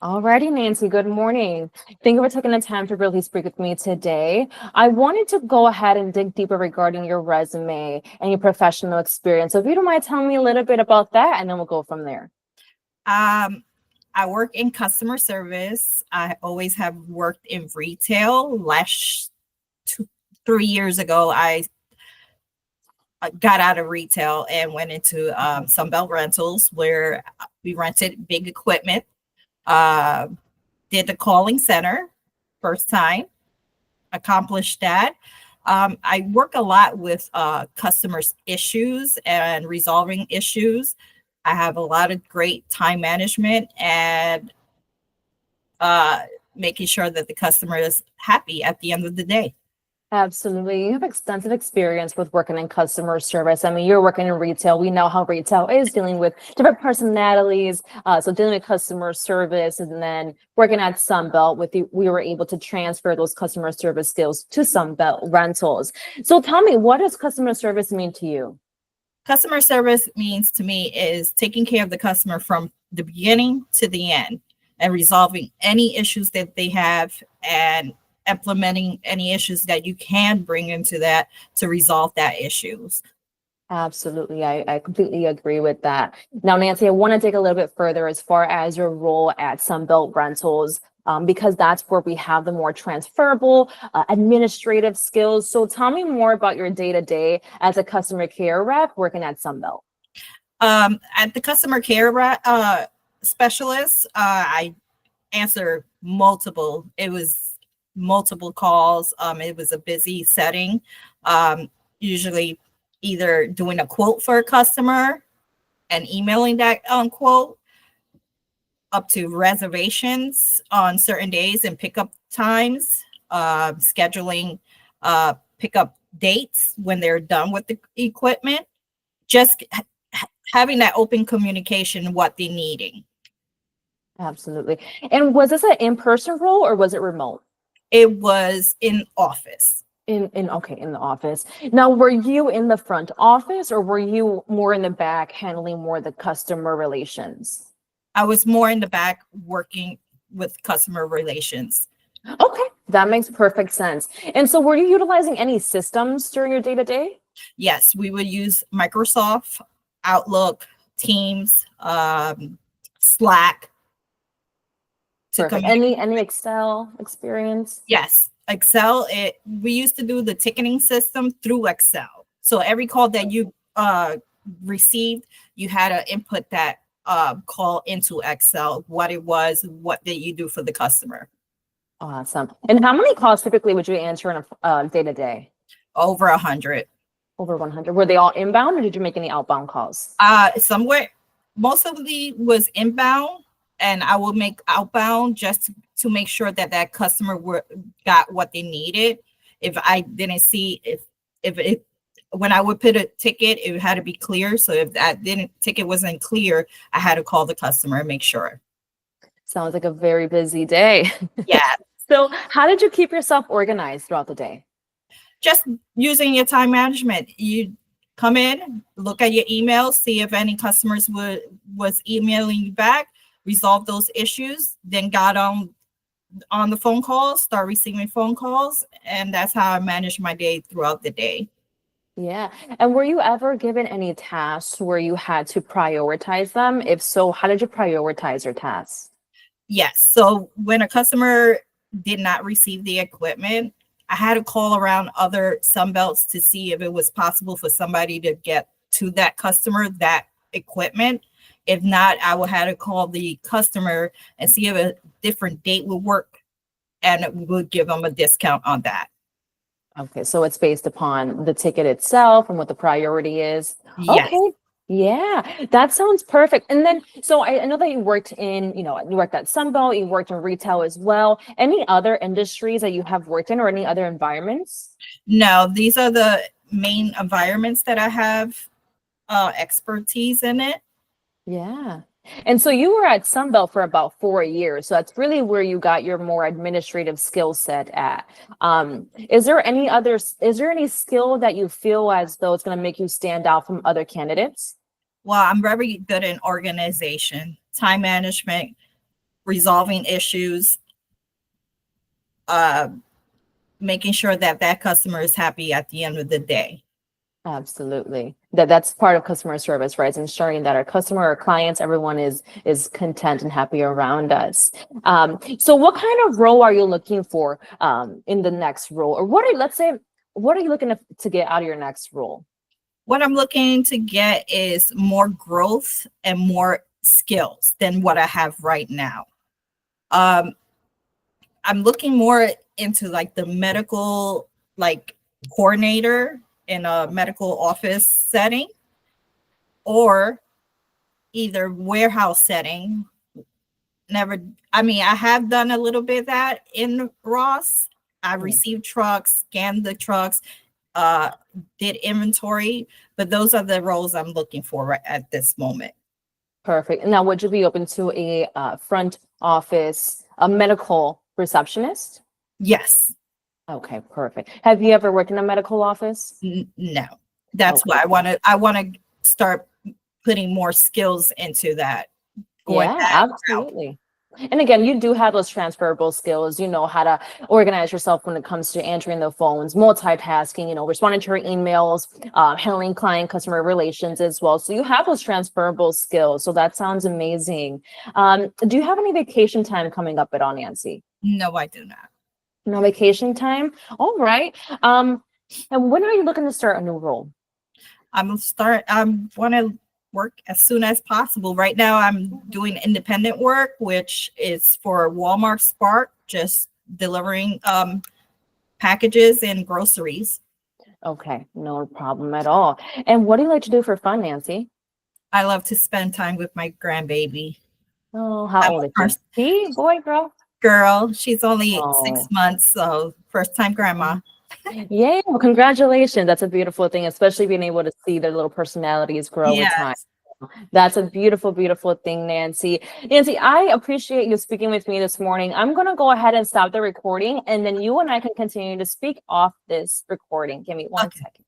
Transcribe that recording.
Alrighty, Nancy, good morning. Thank you for taking the time to really speak with me today. I wanted to go ahead and dig deeper regarding your resume and your professional experience. So if you don't mind telling me a little bit about that, and then we'll go from there. Um, I work in customer service. I always have worked in retail. Last 3 years ago, I got out of retail and went into Sunbelt Rentals, where we rented big equipment. Uh, did the calling center first time, accomplished that. I work a lot with customers' issues and resolving issues. I have a lot of great time management and uh, making sure that the customer is happy at the end of the day. Absolutely. You have extensive experience with working in customer service. I mean, you're working in retail. We know how retail is dealing with different personalities. So dealing with customer service and then working at Sunbelt we were able to transfer those customer service skills to Sunbelt Rentals. So tell me, what does customer service mean to you? Customer service means to me is taking care of the customer from the beginning to the end and resolving any issues that they have and implementing any issues that you can bring into that to resolve that issues. Absolutely. I completely agree with that. Now, Nancy, I want to dig a little bit further as far as your role at Sunbelt Rentals, because that's where we have the more transferable administrative skills. So tell me more about your day-to-day as a customer care rep working at Sunbelt. At the customer care specialist, I answer multiple. It was multiple calls. It was a busy setting. Usually, either doing a quote for a customer and emailing that quote, up to reservations on certain days and pickup times, scheduling pickup dates when they're done with the equipment. Just having that open communication, what they're needing. Absolutely. And was this an in-person role or was it remote? It was in office. In the office. Now, were you in the front office or were you more in the back handling more the customer relations? I was more in the back working with customer relations. Okay, that makes perfect sense. And so were you utilizing any systems during your day-to-day? Yes, we would use Microsoft, Outlook, Teams, Slack to Perfect. communicate. Any Excel experience? Yes, Excel. We used to do the ticketing system through Excel. So every call that you received, you had to input that call into Excel, what it was, what did you do for the customer. Awesome. And how many calls typically would you answer in a day-to-day? Over 100. Over 100. Were they all inbound or did you make any outbound calls? Somewhere, most of the was inbound, and I will make outbound just to make sure that that customer got what they needed. If I didn't see if it when I would put a ticket, it had to be clear. So if that didn't ticket wasn't clear, I had to call the customer and make sure. Sounds like a very busy day. Yeah, So how did you keep yourself organized throughout the day? just using your time management. You come in, look at your emails, see if any customers was emailing you back, resolve those issues, then got on the phone calls, start receiving phone calls, and that's how I manage my day throughout the day. Yeah. And were you ever given any tasks where you had to prioritize them? If so, how did you prioritize your tasks? Yes. So when a customer did not receive the equipment, I had to call around other Sunbelts to see if it was possible for somebody to get to that customer that equipment. If not, I would have to call the customer and see if a different date would work, and we would give them a discount on that. Okay, so it's based upon the ticket itself and what the priority is. Yes. Okay, yeah, that sounds perfect. And then, so I know that you worked you worked at Sunbelt, you worked in retail as well. Any other industries that you have worked in or any other environments? No, these are the main environments that I have expertise in it. Yeah. And so you were at Sunbelt for about 4 years. So that's really where you got your more administrative skill set at. Is there any skill that you feel as though it's going to make you stand out from other candidates? Well, I'm very good in organization, time management, resolving issues, making sure that that customer is happy at the end of the day. Absolutely. That's part of customer service, right? It's ensuring that our customer, our clients, everyone is content and happy around us. So what kind of role are you looking for in the next role? Or what are you looking to get out of your next role? What I'm looking to get is more growth and more skills than what I have right now. I'm looking more into like the medical like coordinator in a medical office setting, or either warehouse setting. I have done a little bit of that in Ross. I received trucks, scanned the trucks, did inventory, but those are the roles I'm looking for right at this moment. Perfect. Now, would you be open to a front office, a medical receptionist? Yes. Okay, perfect. Have you ever worked in a medical office? No. That's Okay. why I want to start putting more skills into that. Yeah, absolutely. And again, you do have those transferable skills. You know how to organize yourself when it comes to answering the phones, multitasking, responding to your emails, handling client customer relations as well. So you have those transferable skills. So that sounds amazing. Do you have any vacation time coming up at all, Nancy? No, I do not. No vacation time? All right. And when are you looking to start a new role? I want to work as soon as possible. Right now, I'm doing independent work, which is for Walmart Spark, just delivering packages and groceries. Okay, no problem at all. And what do you like to do for fun, Nancy? I love to spend time with my grandbaby. Oh, how I'm old a is she? Boy, girl? girl. She's only 6 Oh. months, so first time grandma. Yay, well, congratulations. That's a beautiful thing, especially being able to see their little personalities grow with time. Yes. That's a beautiful, beautiful thing, Nancy. Nancy, I appreciate you speaking with me this morning. I'm going to go ahead and stop the recording, and then you and I can continue to speak off this recording. Give me one second.